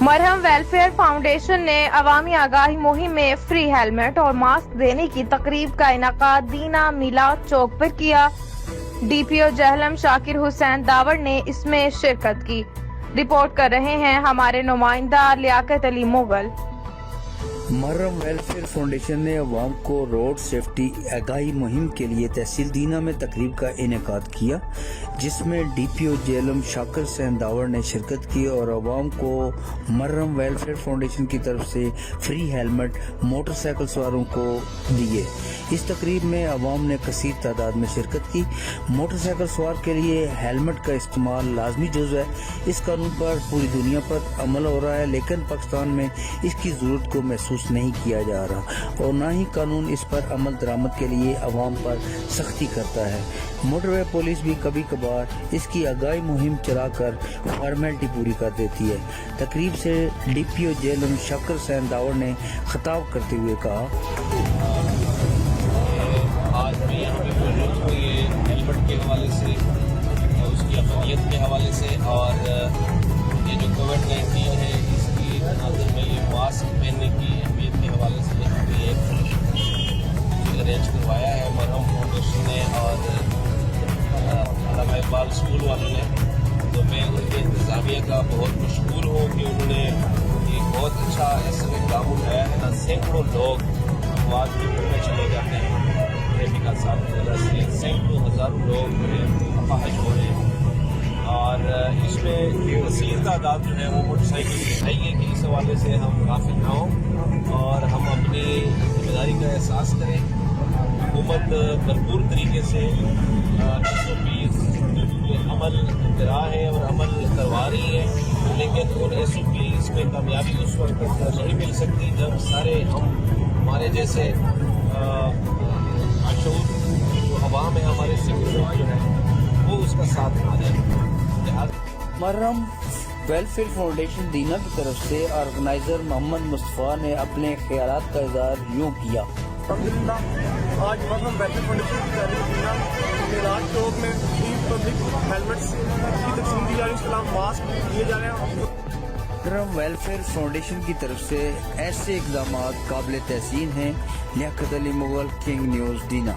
मरहम welfare foundation ने अवामी आगाही मुहिम में फ्री हेलमेट और मास्क देने की तकरीब का इनाकाद दीना मिलाद चौक पर किया। डीपीओ जहलम शाकिर हुसैन दावड़ ने इसमें शिरकत की। रिपोर्ट कर रहे हैं हमारे नुमाइंदा लियाकत अली मुगल। मरहम वेलफेयर फाउंडेशन ने अवाम को रोड सेफ्टी आगाही मुहिम के लिए तहसील दीना में तकरीब का इनेकाद किया, जिसमें डीपीओ जेलम शाकिर हुसैन दावड़ ने शिरकत की और अवाम को मरहम वेलफेयर फाउंडेशन की तरफ से फ्री हेलमेट मोटरसाइकिल सवारों को दिए। इस तकरीब में अवाम ने कसीर तादाद में शिरकत की। मोटरसाइकिल सवार के लिए हेलमेट का इस्तेमाल लाजमी जुज़ है। इस कानून पर पूरी दुनिया पर अमल हो रहा है, लेकिन पाकिस्तान में इसकी ज़रूरत को महसूस नहीं किया जा रहा और न ही कानून इस पर अमल दरामद के लिए अवाम पर सख्ती करता है। मोटरवे पुलिस भी कभी कभार इसकी आगाही मुहिम चलाकर फॉर्मेलिटी पूरी कर देती है। तकरीब से डीपीओ जेलम शाकिर हुसैन दावड़ ने खिताब करते हुए कहा, आज भी यहाँ पे मौजूद हूँ ये हेलमेट के हवाले से, उसकी अहमियत के हवाले से, और ये जो कोविड-19 है इसकी नाज़र में ये मास्क पहनने की अहमियत के हवाले से यहाँ पे एक अरेंज करवाया है मरहम फाउंडेशन ने और अल्लामा इकबाल स्कूल वालों ने। तो मैं उनके इंतज़ामिया का बहुत मशहूर हूँ कि उन्होंने एक बहुत अच्छा ऐसा काम उठाया है ना। सैकड़ों लोग आज भी में चले जाते हैं ट्रैफिक हादसा की वजह से, सैकड़ों हज़ारों लोग अपाहिज हो रहे हैं और इसमें कसीर तादाद जो है वो मोटरसाइकिल की चाहिए कि इस हवाले से हम गाफिल ना हों और हम अपनी जिम्मेदारी का एहसास करें। हुकूमत भरपूर तरीके से SOPs अमल करा है और अमल करवा रही है, लेकिन उन SOPs में कामयाबी उस वक्त नहीं मिल सकती जब सारे हमारे जैसे माशूर जो अवाम है, हमारे सिविल जो है वो उसका साथ आ जाए। मरहम वेलफेयर फाउंडेशन दीना की तरफ से ऑर्गेनाइजर मोहम्मद मुस्तफ़ा ने अपने ख्यालात का इज़हार यूँ किया। अल्हम्दुलिल्लाह आज मरहम वेलफेयर फाउंडेशन की तहरीर दीना मिलाद चौक में फ्री पब्लिक हेलमेट्स की तकसीम की जा रही है, मास्क दिए जा रहे हैं। मरहम वेलफेयर फाउंडेशन की तरफ से ऐसे इक़दाम काबिल तहसीन हैं। लियाकत अली मुगल, किंग न्यूज़, दीना।